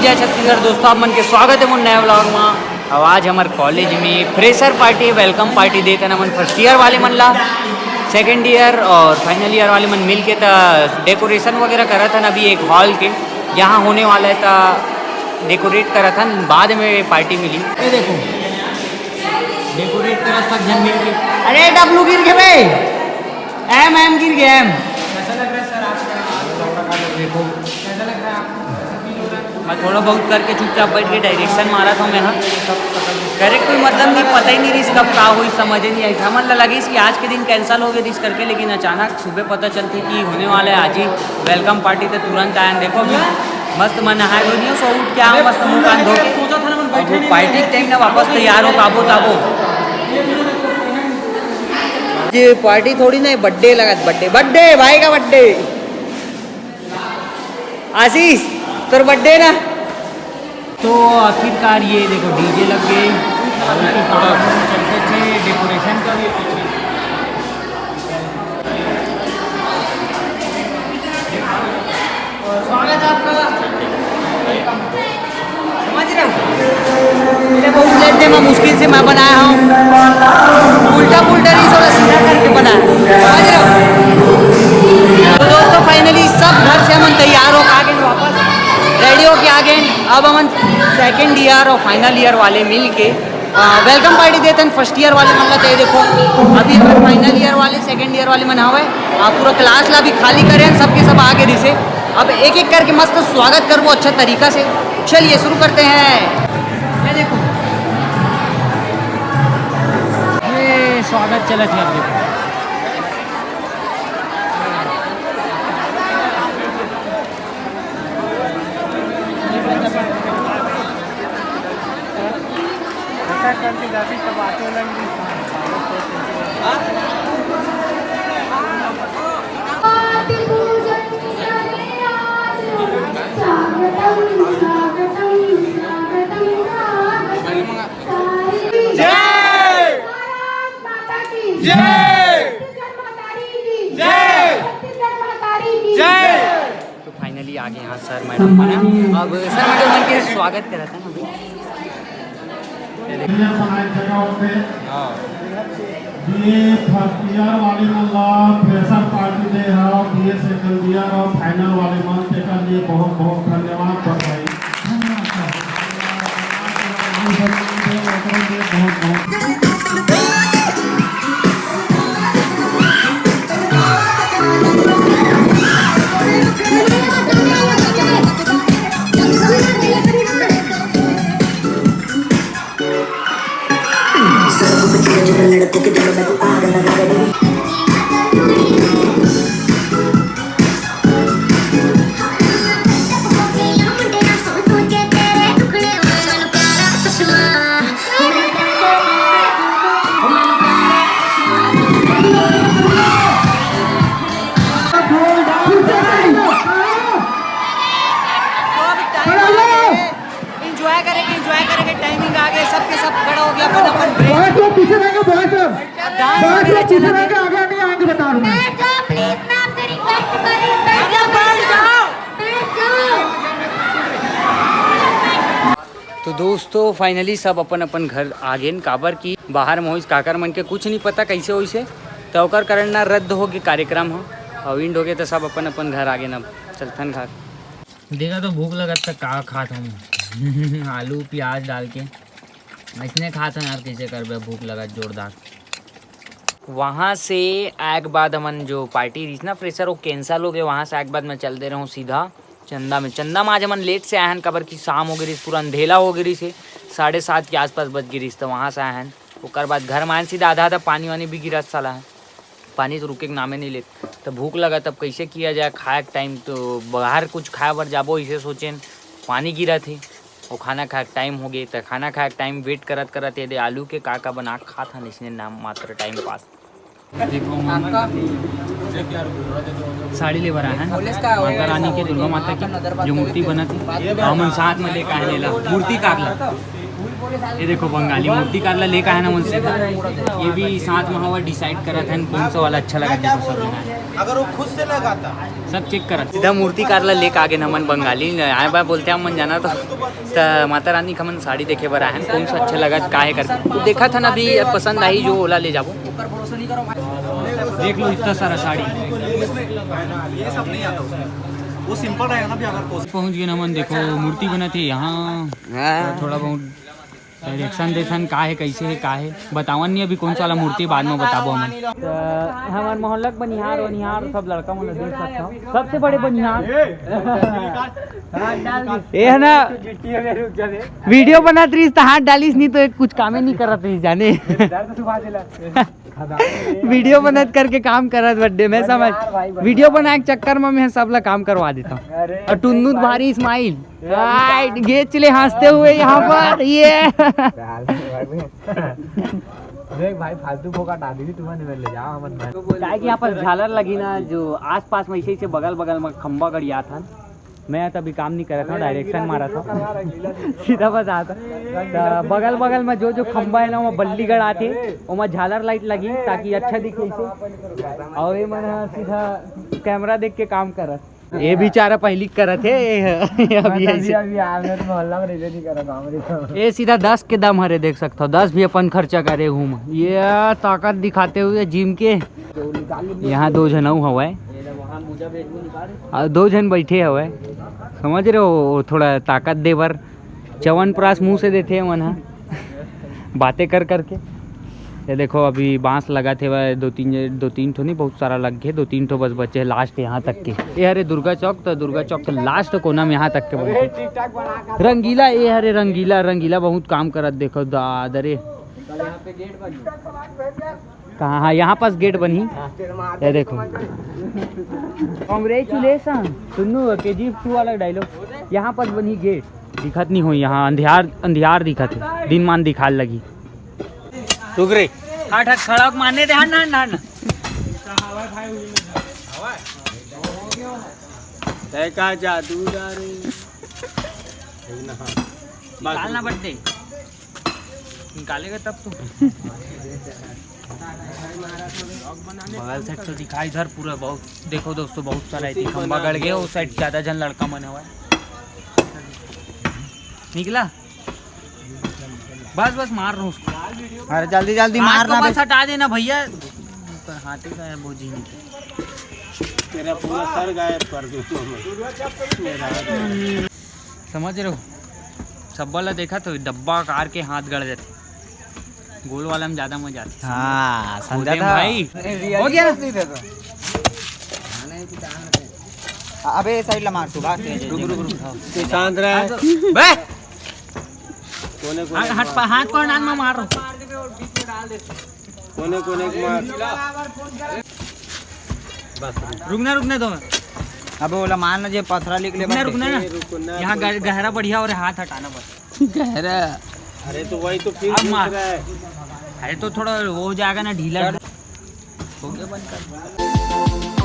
जय छत्तीसगढ़ दोस्तों, आप मन के स्वागत है मोर नया व्लॉग में। अब आज हमारे कॉलेज में फ्रेशर पार्टी वेलकम पार्टी देते हैं मन फर्स्ट ईयर वाले मन ला, सेकेंड ईयर और फाइनल ईयर वाले मन मिल के डेकोरेशन वगैरह करा था। अभी एक हॉल के यहाँ होने वाला है तो डेकोरेट करा था, बाद में पार्टी मिली। ये देखो डेकोरेट करा सब जन मिल के। अरे डब्लू गिर गए भाई, एम गिर गए एम। कैसा लग रहा है सर आपका? देखो कैसा लग रहा है आपको? मैं थोड़ा बहुत करके चुपचाप बैठ के डायरेक्शन मारा था मैं। हाँ करेक्ट कोई मतलब नहीं, पता ही नहीं रही कब का हुई, समझ ही नहीं आई। हमन लगी कि आज के दिन कैंसिल हो गए रिस करके, लेकिन अचानक सुबह पता चलती कि होने वाला है आज ही वेलकम पार्टी। तो तुरंत आया। देखो मस्त मैं नहाए धो नहीं सो उठ के आऊँ, मस्त मुँह कान धो के पार्टी टाइम ना वापस तैयार हो काबो ताबो। ये पार्टी थोड़ी ना, बर्थडे लगा, बर्थडे भाई का बर्थडे। आशीष तो बर्थडे ना। तो आखिरकार ये देखो डीजे लग गए, थोड़ा चलते थे डेकोरेशन का भी पीछे। स्वागत है आपका, समझ रहे हो? मेरे बहुत लेट थे, मैं मुश्किल से मैं बनाया हूँ, उल्टा नहीं थोड़ा सीधा करके बनाया, समझ रहे हो? तो दोस्तों फाइनली सब घर से हम तैयार हो आ गए, वापस रेडी हो के आ गए। अब हम सेकेंड ईयर और फाइनल ईयर वाले मिल के वेलकम पार्टी देते हैं फर्स्ट ईयर वाले मन ला। देखो अभी हमारे फाइनल ईयर वाले सेकेंड ईयर वाले मना हुआ है, आप पूरा क्लास ला भी खाली करें, सबके सब आगे दिसे। अब एक एक करके मस्त स्वागत कर वो अच्छा तरीका से। चलिए शुरू करते हैं। ये देखो ये स्वागत चला था। देखो करके जाती तब आते लगी। तो फाइनली आगे यहाँ सर मैडम बना। अब सर मैडम के स्वागत करा था ना भाई। ये फर्स्ट ईयर वाले मन ला फ्रेशर पार्टी दे है, बीए सेकंड ईयर और फाइनल वाले मन के लिए बहुत बहुत धन्यवाद बधाई। लड़कों के दिलों में तू आग लगा दे। एंजॉय करेंगे टाइमिंग आ गए, सबके सब खड़ा हो गया अपन ब्रेक। पीछे रहेंगे बॉयज, डांस वगैरह चला आगे नहीं आएंगे, बता रहा हूं प्लीज मैं आपसे रिक्वेस्ट कर रही हूं, बैठ जाओ। तो दोस्तों फाइनली सब अपन अपन घर आ गए। काबर की बाहर में काकर मन के कुछ नहीं पता कैसे वैसे, तो ओकर कारण ना रद्द हो गए कार्यक्रम हो और विंड हो गए, तो सब अपन अपन घर आ गए। अब चलथन घर देखा तो भूख लगा था, का खात हम आलू प्याज डाल के ऐसने खात हूँ यार, कैसे कर भूख लगा जोरदार। वहाँ से आए के बाद हमन जो पार्टी रही ना फ्रेशर वो कैंसिल हो गए। वहाँ से आए के बाद मैं चल दे रहा हूँ सीधा चंदा में। चंदा में आज हमन लेट से आए हैं, कबर की शाम हो गई, पूरा अंधेला हो गई से 7:30 के आसपास बज गई। तो वहाँ से आए हैं, उसके बाद घर में आए सीधा आधा पानी वानी भी गिरा साला है, पानी तो रुके के नामे नहीं लेते। तो भूख लगा तब कैसे किया जाए खाए के टाइम, तो बाहर कुछ खाए बर जाबो इसे सोचें, पानी गिरा थे और खाना खाए के टाइम हो गए। तो खाना खाए के टाइम वेट करत करत ये आलू के का बना खा था, इसने नाम मात्र टाइम पास। देखो साड़ी ले बरा है माता रानी के, दुर्गा माता की जो मूर्ति बना थी, हम साथ में लेकर आए मूर्ति कागला ये देखो बंगाली मूर्तिकार ला लेकर आया ना मुझसे, ये भी साथ में हवा डिसाइड करा था कौन सा वाला अच्छा लगा था सब जगह। अगर वो खुद से लगाता सब चेक करा सीधा मूर्तिकार ला लेकर आगे नमन बंगाली आए बा बोलते हम मन जाना तो माता रानी का मन साड़ी देखे बर आए कौन सा अच्छा लगा काहे करके तो देखा था ना अभी पसंद आई जो ओला ले जाओ। देख लो इतना सारा साड़ी ये सब नहीं आता उसमें, वो सिंपल रहेगा ना भी अगर पहुंच गए नमन देखो मूर्ति बना थे यहाँ थोड़ा बहुत डायरेक्शन देसन का है कैसे है का है बतावन नहीं अभी कौन सा वाला मूर्ति बाद में बताबो हम हमारे मोहल्ला बनिहार वनिहार सब लड़का मन देख सकता हूँ सबसे बड़े बनिहार ये है ना वीडियो बनात रही तो हाथ डालिस नहीं तो कुछ कामे नहीं करत रही जाने वीडियो बनत करके काम करत बर्थडे में समझ वीडियो बनाए के चक्कर में मैं सब ला काम करवा देता हूँ और टुन्नू भारी इस्माइल गे चले हंसते हुए यहाँ पर ये देख भाई फालतू फोका डाली थी तुम्हें ले जाओ मत क्या कि यहाँ पर झालर लगी ना जो आसपास में ऐसे ऐसे बगल बगल में खंबा गड़िया था मैं तभी काम नहीं कर रहा था डायरेक्शन मारा था सीधा बता था तो बगल बगल में जो जो खंबा है ना वो बल्लीगढ़ आते वहाँ झालर लाइट लगी ताकि अच्छा दिखे इसे और ये मैंने सीधा कैमरा देख के काम कर ये बेचारा पहली कर थे अभी मोहल्ला में नहीं कर रहा ये सीधा 10 के दम हरे देख सकते हो 10 भी अपन खर्चा करे हूँ ये ताकत दिखाते हुए जिम के यहाँ 2 जन हवा है 2 जन बैठे हवा है समझ रहे हो थोड़ा ताकत दे बर च्यवनप्राश मुंह से देते मन बातें कर करके ये देखो अभी बांस लगा थे वह 2-3 ठो नहीं बहुत सारा लग गए 2-3 ठो बस बचे लास्ट यहाँ तक के ये हरे दुर्गा चौक तो लास्ट कोना में यहाँ तक के रंगीला ये हरे रंगीला बहुत काम करत देखो दादरे कहाँ हाँ यहाँ पास गेट बनी ये देखो कांग्रेचुलेसन सुनो KGF 2 वाला डायलॉग यहाँ पास बनी गेट दिखत नहीं हो यहाँ अंधियार दिखत है दिन मान दिखाल लगी टुकरे हट खड़ा मारने दे हट का जादू निकालना पड़ते निकालेगा तब तो बगल साइड तो दिखाई इधर पूरा बहुत देखो दोस्तों बहुत सारा है खंबा गड़ गया उस साइड ज्यादा जन लड़का मन हुआ निकला बस मार रहा हूँ उसको अरे जल्दी जल्दी मारना बस हटा देना भैया हाथे का बोझी नहीं तेरा पूरा सर गायब कर दूँ समझ रहे हो सब वाला देखा तो डब्बा कार के हाथ गड़ जाते गोल वाला में ज्यादा मजा आती हाँ समझा था भाई हो गया अबे साइड ला मार तू बात रुक शांत रह बे कोने हाथ को नाक में मार कोने मार बस रुकने दो अब बोला मान ना जे पथरा लिख ले रुकना ना यहाँ गहरा बढ़िया और हाथ हटाना बस गहरा अरे तो वही तो फिर अब मार अरे तो थोड़ा वो हो जाएगा ना ढीला हो गया बंद कर